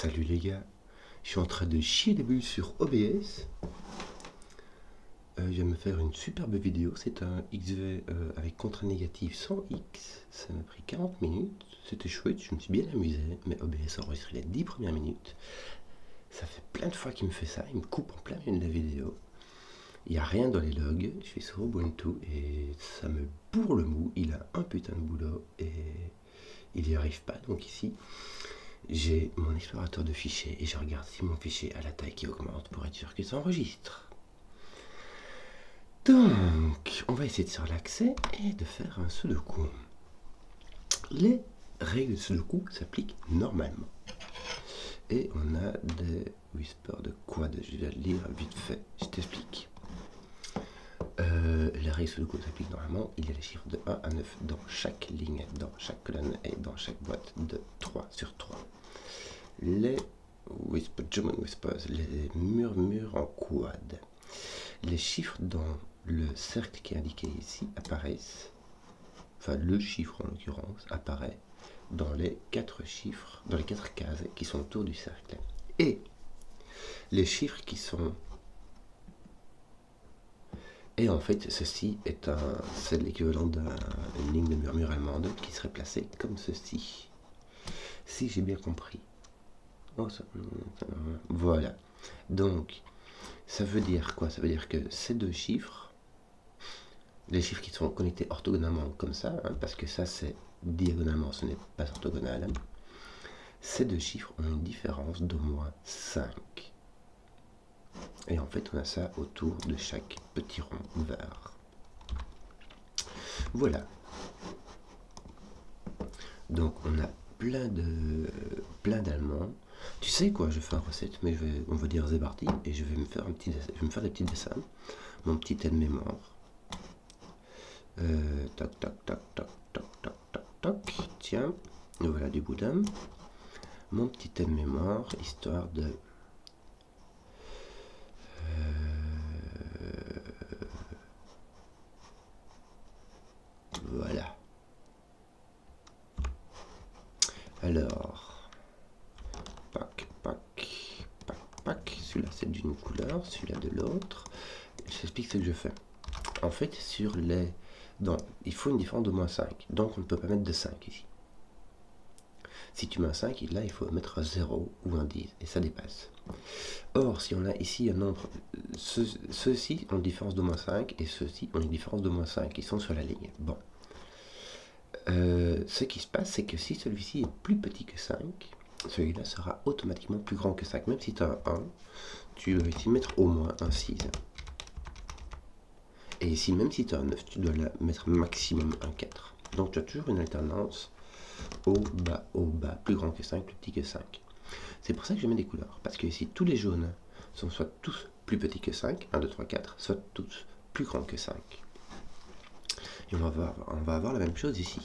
Salut les gars, je suis en train de chier des bulles sur OBS. Je viens de me faire une superbe vidéo, c'est un XV avec contrainte négative sans X. Ça m'a pris 40 minutes, c'était chouette, je me suis bien amusé, mais OBS a enregistré les 10 premières minutes. Ça fait plein de fois qu'il me fait ça, il me coupe en plein milieu de la vidéo. Il n'y a rien dans les logs, je suis sur Ubuntu et ça me bourre le mou, il a un putain de boulot et il n'y arrive pas, donc ici j'ai mon explorateur de fichiers et je regarde si mon fichier a la taille qui augmente pour être sûr qu'il s'enregistre. Donc, on va essayer de se relaxer et de faire un sudoku. Les règles de sudoku s'appliquent normalement. Et on a des whispers de quad, je vais le lire vite fait, je t'explique. Les règles de sudoku s'appliquent normalement, il y a les chiffres de 1 à 9 dans chaque ligne, dans chaque colonne et dans chaque boîte de 3 sur 3. Les German whispers, les murmures en quad. Les chiffres dans le cercle qui est indiqué ici apparaissent, enfin le chiffre en l'occurrence apparaît dans les 4 chiffres, dans les 4 cases qui sont autour du cercle. Et les chiffres qui sont... Et en fait, ceci est c'est l'équivalent d'une ligne de murmure allemande qui serait placée comme ceci. Si j'ai bien compris. Voilà. Donc, ça veut dire quoi? Ça veut dire que ces deux chiffres, les chiffres qui sont connectés orthogonalement comme ça, parce que ça c'est diagonalement, ce n'est pas orthogonal, ces deux chiffres ont une différence d'au moins 5. Et en fait, on a ça autour de chaque petit rond vert. Voilà. Donc, on a plein d'allemands. Tu sais quoi, je fais une recette, mais on va dire c'est parti, et je vais me faire des petits dessins, mon petit aide-mémoire. Tac, tac, tac, tac, tac, tac, tac, tac. Tiens, voilà du boudin. Mon petit aide-mémoire, histoire de... Voilà. Alors... Pac, pac, pac, pac. Celui-là c'est d'une couleur, celui-là de l'autre. Je t'explique ce que je fais. En fait, sur les... Donc, il faut une différence de moins 5. Donc, on ne peut pas mettre de 5 ici. Si tu mets un 5, là, il faut mettre un 0 ou un 10. Et ça dépasse. Or, si on a ici un nombre... Ceux-ci ont une différence de moins 5. Et ceux-ci ont une différence de moins 5. Ils sont sur la ligne. Bon. Ce qui se passe, c'est que si celui-ci est plus petit que 5, celui-là sera automatiquement plus grand que 5. Même si tu as un 1, tu dois ici mettre au moins un 6. Et ici, même si tu as un 9, tu dois la mettre maximum un 4. Donc tu as toujours une alternance haut, bas, plus grand que 5, plus petit que 5. C'est pour ça que je mets des couleurs. Parce que ici, tous les jaunes sont soit tous plus petits que 5, 1, 2, 3, 4, soit tous plus grands que 5. Et on va avoir la même chose ici.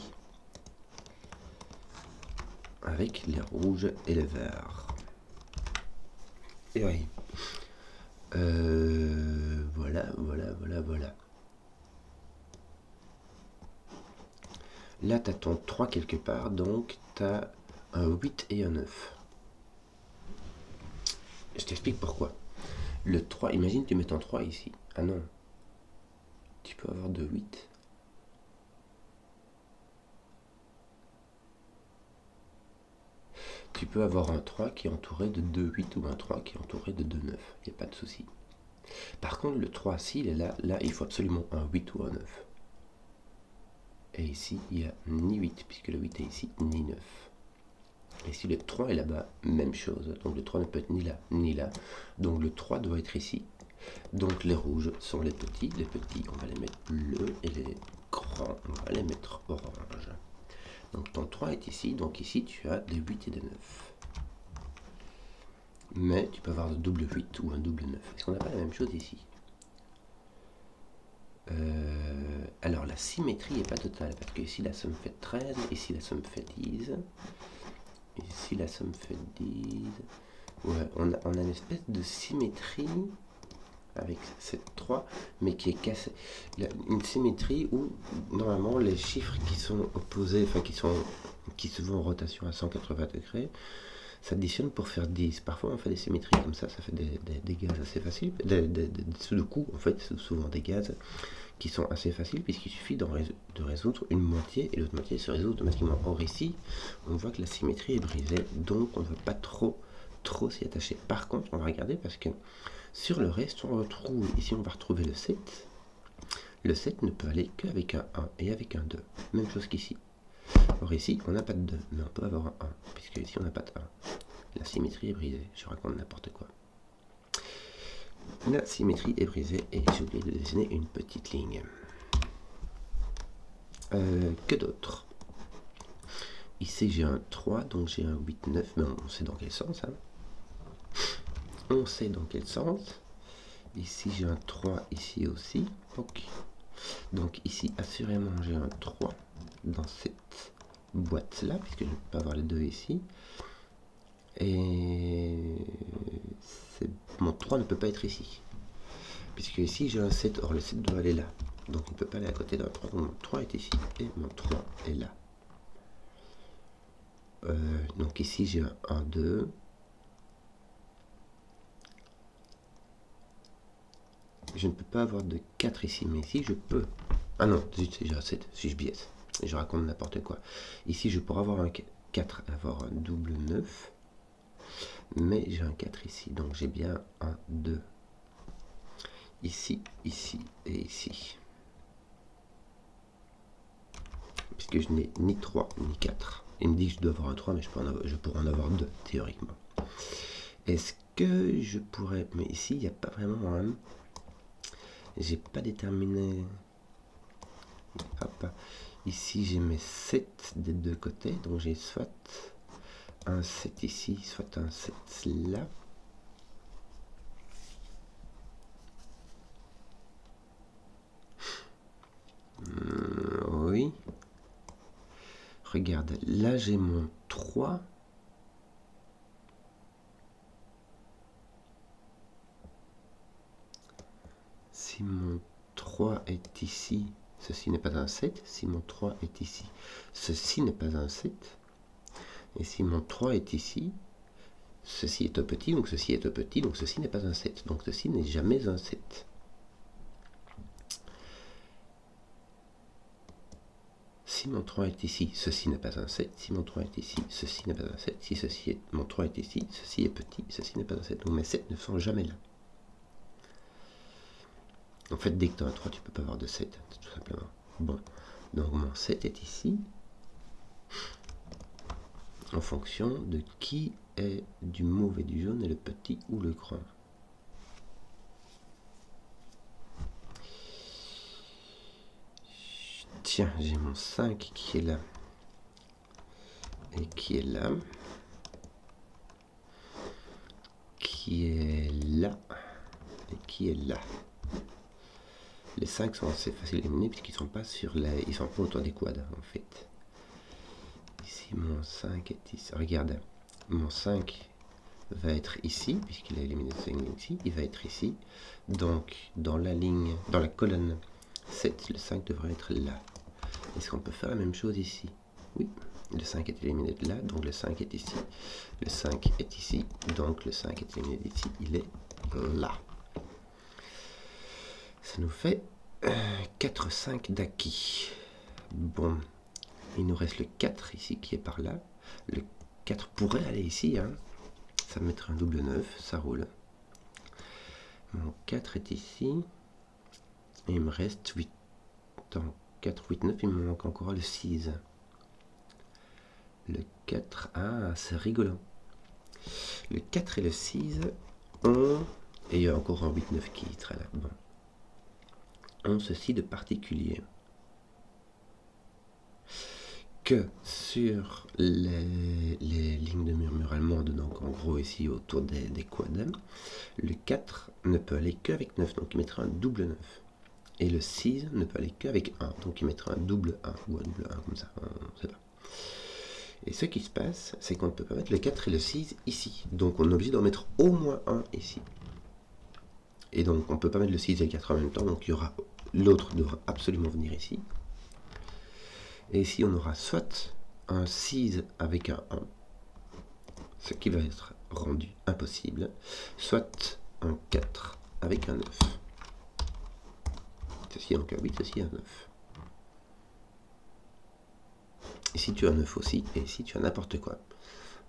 Avec les rouges et les verts. Et oui. Voilà. Là, tu as ton 3 quelque part, donc tu as un 8 et un 9. Je t'explique pourquoi. Le 3, imagine tu mets ton 3 ici. Ah non. Tu peux avoir 2 8. Tu peux avoir un 3 qui est entouré de 2 8 ou un 3 qui est entouré de 2 9. Il n'y a pas de souci. Par contre, le 3, s'il est là, il faut absolument un 8 ou un 9. Et ici, il n'y a ni 8, puisque le 8 est ici, ni 9. Et si le 3 est là-bas, même chose. Donc le 3 ne peut être ni là, ni là. Donc le 3 doit être ici. Donc les rouges sont les petits. Les petits, on va les mettre bleus. Et les grands, on va les mettre orange. Donc ton 3 est ici. Donc ici, tu as des 8 et des 9. Mais tu peux avoir un double 8 ou un double 9. Est-ce qu'on n'a pas la même chose ici? Alors la symétrie n'est pas totale, parce que ici la somme fait 13, ici la somme fait 10, ici la somme fait 10. Ouais, on a une espèce de symétrie avec cette 3, mais qui est cassée. Une symétrie où normalement les chiffres qui sont opposés, enfin qui se vont en rotation à 180 degrés, s'additionnent pour faire 10. Parfois on fait des symétries comme ça fait des gaz assez faciles, des sudoku en fait, c'est souvent des gaz qui sont assez faciles puisqu'il suffit de résoudre une moitié et l'autre moitié se résout automatiquement. Or ici, on voit que la symétrie est brisée, donc on ne va pas trop s'y attacher. Par contre, on va regarder parce que sur le reste, on retrouve, ici on va retrouver le 7. Le 7 ne peut aller qu'avec un 1 et avec un 2. Même chose qu'ici. Or ici, on n'a pas de 2, mais on peut avoir un 1, puisque ici on n'a pas de 1. La symétrie est brisée. Je raconte n'importe quoi. La symétrie est brisée et j'ai oublié de dessiner une petite ligne. Que d'autre? Ici j'ai un 3, donc j'ai un 8, 9, mais on sait dans quel sens. Hein. On sait dans quel sens. Ici j'ai un 3, ici aussi. Ok. Donc ici, assurément, j'ai un 3 dans cette boîte-là, puisque je ne peux pas avoir les deux ici. Et mon 3 ne peut pas être ici. Puisque ici, j'ai un 7. Or, le 7 doit aller là. Donc, il ne peut pas aller à côté d'un 3. Donc, mon 3 est ici. Et mon 3 est là. Donc, ici, j'ai un 1, 2. Je ne peux pas avoir de 4 ici. Mais ici, je peux. Ah non, j'ai un 7. Si je biaise. Et je raconte n'importe quoi. Ici, je pourrais avoir un 4, avoir un double 9. Mais j'ai un 4 ici. Donc, j'ai bien un 2. Ici, ici et ici. Puisque je n'ai ni 3 ni 4. Il me dit que je dois avoir un 3, mais je pourrais en avoir 2, théoriquement. Est-ce que je pourrais... Mais ici, il n'y a pas vraiment un... J'ai pas déterminé... Hop. Ici, j'ai mes 7 des deux côtés. Donc, j'ai soit un 7 ici, soit un 7 là. Oui. Regarde, là, j'ai mon 3. Si mon 3 est ici, ceci n'est pas un 7. Si mon 3 est ici, ceci n'est pas un 7. Et si mon 3 est ici, ceci est au petit, donc ceci est au petit, donc ceci n'est pas un 7. Donc ceci n'est jamais un 7. Si mon 3 est ici, ceci n'est pas un 7. Si mon 3 est ici, ceci n'est pas un 7. Si mon 3 est ici, ceci est petit, ceci n'est pas un 7. Donc mes 7 ne sont jamais là. En fait, dès que tu as un 3, tu ne peux pas avoir de 7, tout simplement. Bon, donc mon 7 est ici, en fonction de qui est du mauve et du jaune, et le petit ou le grand. Tiens, j'ai mon 5 qui est là, et qui est là, qui est là, et qui est là. Les 5 sont assez faciles à éliminer puisqu'ils ne sont pas ils sont pas autour des quads en fait. Ici mon 5 est ici. Regarde, mon 5 va être ici, puisqu'il a éliminé cette ligne ici, il va être ici. Donc dans la colonne 7, le 5 devrait être là. Est-ce qu'on peut faire la même chose ici? Oui, le 5 est éliminé de là, donc le 5 est ici. Le 5 est ici, donc le 5 est éliminé d'ici, il est là. Ça nous fait 4, 5 d'acquis. Bon, il nous reste le 4 ici qui est par là. Le 4 pourrait aller ici, hein. Ça me mettra un double 9, ça roule. Mon 4 est ici. Et il me reste 8. Dans 4, 8, 9, il me manque encore le 6. Le 4, ah, c'est rigolant. Le 4 et le 6 ont... Et il y a encore un 8, 9 qui sera là. Bon. Ont ceci de particulier. Que sur les lignes de murmure allemande, donc en gros ici autour des quads, le 4 ne peut aller qu'avec 9, donc il mettra un double 9. Et le 6 ne peut aller qu'avec 1, donc il mettra un double 1, ou un double 1 comme ça, on ne sait pas. Et ce qui se passe, c'est qu'on ne peut pas mettre le 4 et le 6 ici, donc on est obligé d'en mettre au moins un ici. Et donc on ne peut pas mettre le 6 et le 4 en même temps, donc l'autre devra absolument venir ici. Et ici, on aura soit un 6 avec un 1, ce qui va être rendu impossible, soit un 4 avec un 9. Ceci donc un 8, ceci un 9. Ici tu as un 9 aussi, et ici tu as n'importe quoi.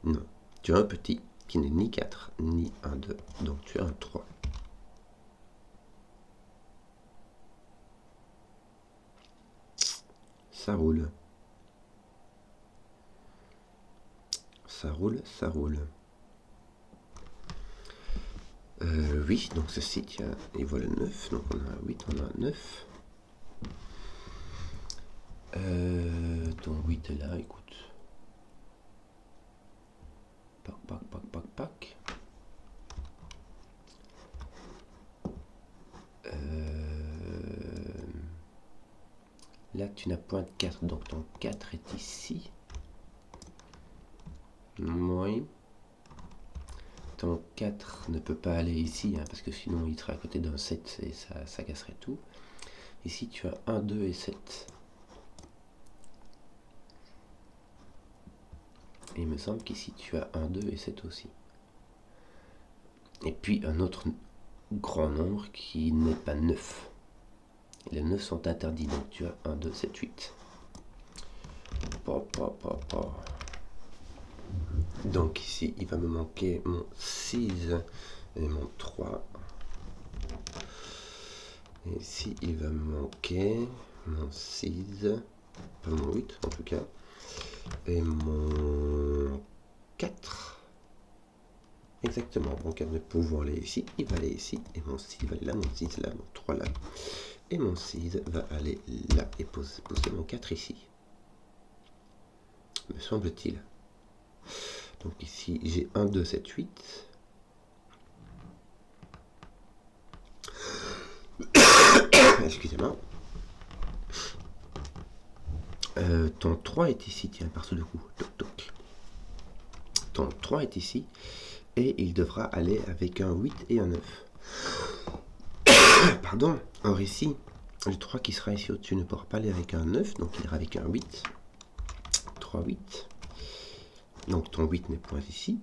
Non, tu as un petit qui n'est ni 4, ni un 2, donc tu as un 3. Ça roule. Ça roule, ça roule. Oui, donc ceci, tiens, il voit le 9, donc on a un 8, on a un 9. Ton 8 est là, écoute. Pac, pac, pac, pac, pac. Là, tu n'as point de 4, donc ton 4 est ici. Oui. Ton 4 ne peut pas aller ici, hein, parce que sinon il serait à côté d'un 7 et ça casserait tout. Ici, tu as 1, 2 et 7. Et il me semble qu'ici, tu as 1, 2 et 7 aussi. Et puis, un autre grand nombre qui n'est pas 9. Les 9 sont interdits, donc tu as 1, 2, 7, 8. Donc ici, il va me manquer mon 6 et mon 3. Et ici, il va me manquer mon 6, pas mon 8 en tout cas, et mon 4. Exactement, mon 4 ne pouvant aller ici, il va aller ici, et mon 6 va aller là, mon 6 là, mon 3 là, et mon 6 va aller là, et poser mon 4 ici, me semble-t-il. Donc ici, j'ai 1, 2, 7, 8. Excusez-moi. Ton 3 est ici, tiens, par ce de coup. Toc, toc. Ton 3 est ici, et il devra aller avec un 8 et un 9. Pardon. Or ici, le 3 qui sera ici au-dessus ne pourra pas aller avec un 9, donc il ira avec un 8. 3, 8. Donc ton 8 n'est point ici.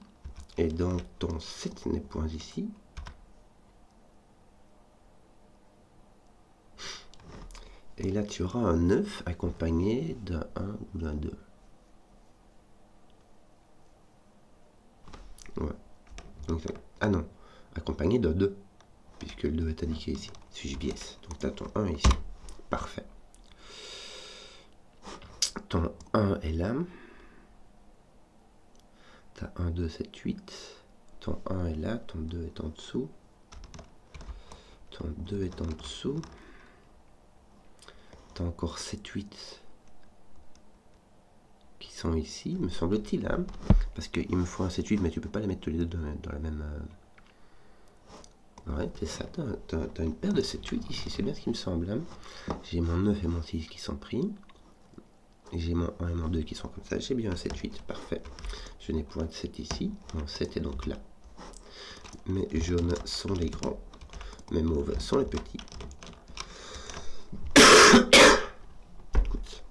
Et donc ton 7 n'est point ici. Et là tu auras un 9 accompagné d'un 1 ou d'un 2. Ouais. Donc, ah non, accompagné d'un 2. Puisque le 2 est indiqué ici. Suis-je biais? Donc tu as ton 1 ici. Parfait. Ton 1 est là. Tu as 1, 2, 7, 8. Ton 1 est là. Ton 2 est en dessous. Ton 2 est en dessous. Tu as encore 7, 8 qui sont ici, me semble-t-il. Hein, parce qu'il me faut un 7, 8, mais tu peux pas les mettre tous les deux dans la même... Ouais, c'est ça. Tu as une paire de 7, 8 ici. C'est bien ce qui me semble. Hein. J'ai mon 9 et mon 6 qui sont pris. J'ai mon 1 et mon 2 qui sont comme ça. J'ai bien un 7, 8. Parfait. Je n'ai point de 7 ici. Mon 7 est donc là. Mes jaunes sont les grands. Mes mauves sont les petits. Écoute.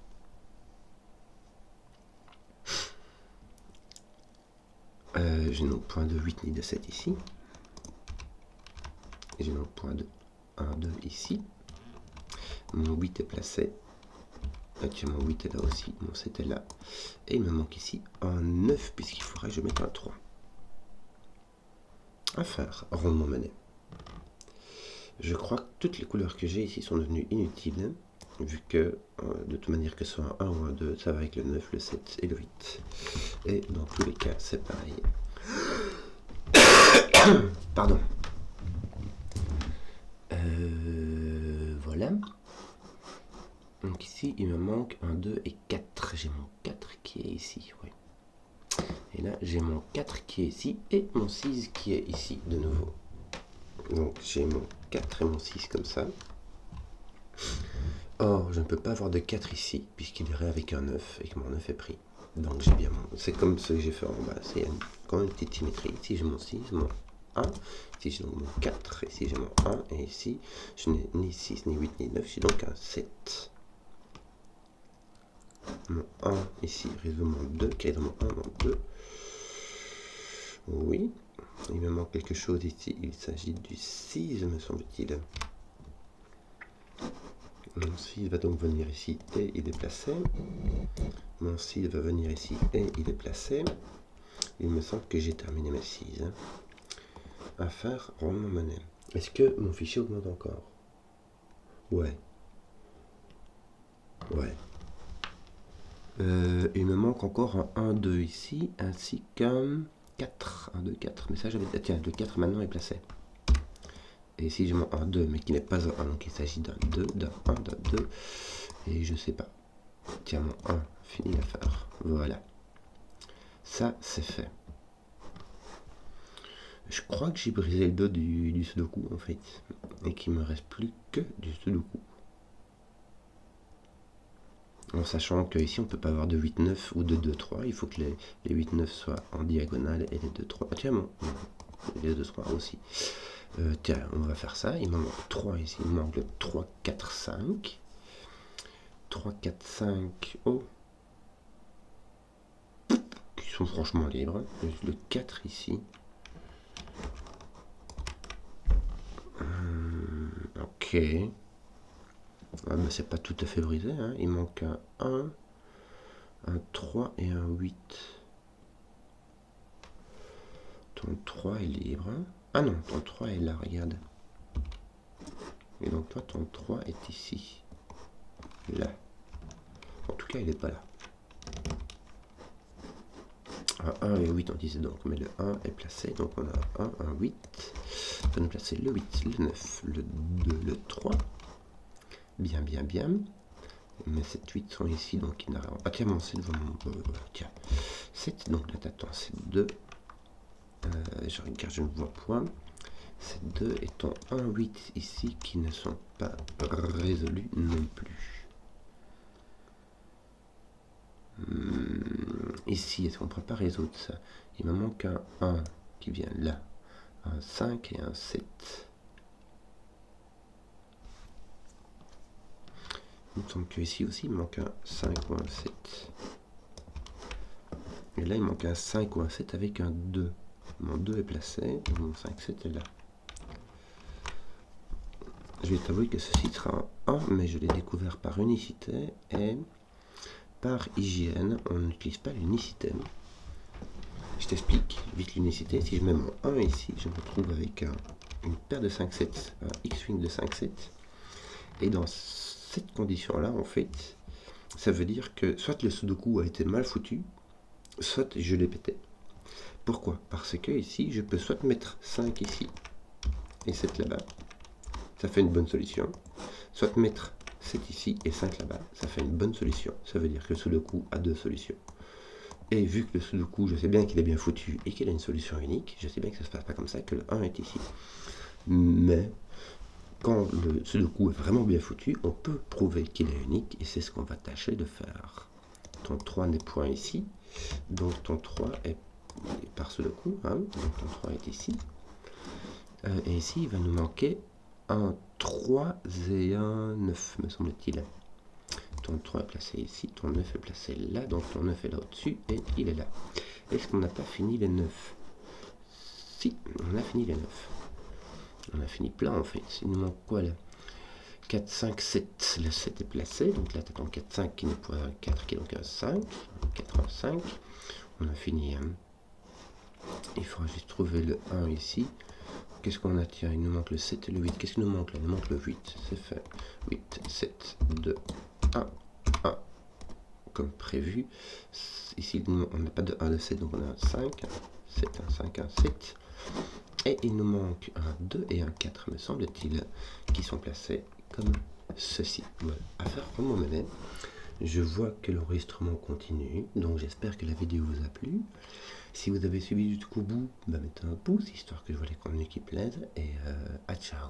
Je n'ai point de 8 ni de 7 ici. J'ai donc point de 1, 2 ici. Mon 8 est placé. Tiens, mon 8 est là aussi. Mon 7 est là. Et il me manque ici un 9, puisqu'il faudrait que je mette un 3. À faire, rondement mené. Je crois que toutes les couleurs que j'ai ici sont devenues inutiles, vu que de toute manière que ce soit un 1 ou un 2, ça va avec le 9, le 7 et le 8. Et dans tous les cas, c'est pareil. Pardon. Voilà. Donc ici, il me manque un 2 et 4. J'ai mon 4 qui est ici. Oui. Et là, j'ai mon 4 qui est ici et mon 6 qui est ici de nouveau. Donc j'ai mon 4 et mon 6 comme ça. Or, je ne peux pas avoir de 4 ici, puisqu'il irait avec un 9 et que mon 9 est pris. Donc j'ai bien mon... C'est comme ce que j'ai fait en bas. C'est quand même une petite symétrie. Ici, j'ai mon 6, mon 1. Ici, j'ai donc mon 4. Ici, j'ai mon 1. Et ici, je n'ai ni 6, ni 8, ni 9. J'ai donc un 7. Mon 1 ici résout mon 2, qui est dans mon 1, mon 2. Oui, il me manque quelque chose ici. Il s'agit du 6, me semble-t-il. Mon 6 va donc venir ici et il est placé. Mon 6 va venir ici et il est placé. Il me semble que j'ai terminé mes 6. À faire rondement monnaie. Est-ce que mon fichier augmente encore? Ouais. Ouais. Il me manque encore un 1, 2 ici, ainsi qu'un 4. 1, 2, 4. Mais ça, j'avais. Tiens, le 4 maintenant est placé. Et ici, j'ai mon 1, 2, mais qui n'est pas un 1. Donc il s'agit d'un 2, d'un 1, d'un 2. Et je sais pas. Tiens, mon 1, fini l'affaire. Voilà. Ça, c'est fait. Je crois que j'ai brisé le dos du Sudoku, en fait. Et qu'il me reste plus que du Sudoku. En sachant qu'ici on ne peut pas avoir de 8-9 ou de 2-3, il faut que les 8-9 soient en diagonale et les 2-3. Ah, tiens, bon, les 2-3 aussi. Tiens, on va faire ça. Il me manque 3 ici. Il me manque le 3, 4, 5. 3, 4, 5. Oh, qui sont franchement libres. Le 4 ici. Ok. Ah, mais c'est pas tout à fait brisé. Hein. Il manque un 1, un 3 et un 8. Ton 3 est libre. Ah non, ton 3 est là, regarde. Et donc toi, ton 3 est ici. Là. En tout cas, il n'est pas là. Un 1 et 8, on disait donc. Mais le 1 est placé. Donc on a 1, un 8. Ça va nous placer le 8, le 9, le 2, le 3. Bien, bien, bien. Mais 7, 8 sont ici. Donc il n'a rien. Ah tiens, mon 7 va mon... tiens. 7, donc là, t'attends. C'est 2. Je regarde, je ne vois point. C'est 2 et ton 1, 8 ici qui ne sont pas résolus non plus. Ici, est-ce qu'on ne pourrait pas résoudre ça? Il me manque un 1 qui vient là. Un 5 et un 7. Il me semble que ici aussi, il me manque un 5 ou un 7. Et là, il manque un 5 ou un 7 avec un 2. Mon 2 est placé et mon 5, 7 est là. Je vais t'avouer que ceci sera un 1, mais je l'ai découvert par unicité et par hygiène. On n'utilise pas l'unicité. Je t'explique vite l'unicité. Si je mets mon 1 ici, je me retrouve avec une paire de 5-7, un X-Wing de 5-7. Et dans cette condition-là, en fait, ça veut dire que soit le Sudoku a été mal foutu, soit je l'ai pété. Pourquoi? Parce que ici, je peux soit mettre 5 ici et 7 là-bas. Ça fait une bonne solution. Soit mettre 7 ici et 5 là-bas. Ça fait une bonne solution. Ça veut dire que le Sudoku a deux solutions. Et vu que le Sudoku, je sais bien qu'il est bien foutu et qu'il a une solution unique, je sais bien que ça ne se passe pas comme ça, que le 1 est ici. Mais quand le Sudoku est vraiment bien foutu, on peut prouver qu'il est unique et c'est ce qu'on va tâcher de faire. Ton 3 n'est point ici, donc ton 3 est par Sudoku, hein, donc ton 3 est ici. Et ici, il va nous manquer un 3 et un 9, me semble-t-il. Ton 3 est placé ici, ton 9 est placé là, donc ton 9 est là au-dessus et il est là. Est-ce qu'on n'a pas fini les 9? Si, on a fini les 9. On a fini plein en fait. Il nous manque quoi là? 4, 5, 7. Le 7 est placé, donc là tu as ton 4, 5 qui n'est pas un 4, qui est donc un 5. 4, 1, 5. On a fini. Hein. Il faudra juste trouver le 1 ici. Qu'est-ce qu'on a? Tiens, il nous manque le 7 et le 8. Qu'est-ce qu'il nous manque là? Il nous manque le 8. C'est fait. 8, 7, 2, 1, 1. Comme prévu. Ici, on n'a pas de 1, de 7, donc on a un 5. 7, un 5, un 7. Et il nous manque un 2 et un 4, me semble-t-il, qui sont placés comme ceci. Voilà. À faire comme on menait. Je vois que l'enregistrement continue, donc j'espère que la vidéo vous a plu. Si vous avez suivi jusqu'au bout, mettez un pouce, histoire que je vois les contenus qui plaisent, et à ciao.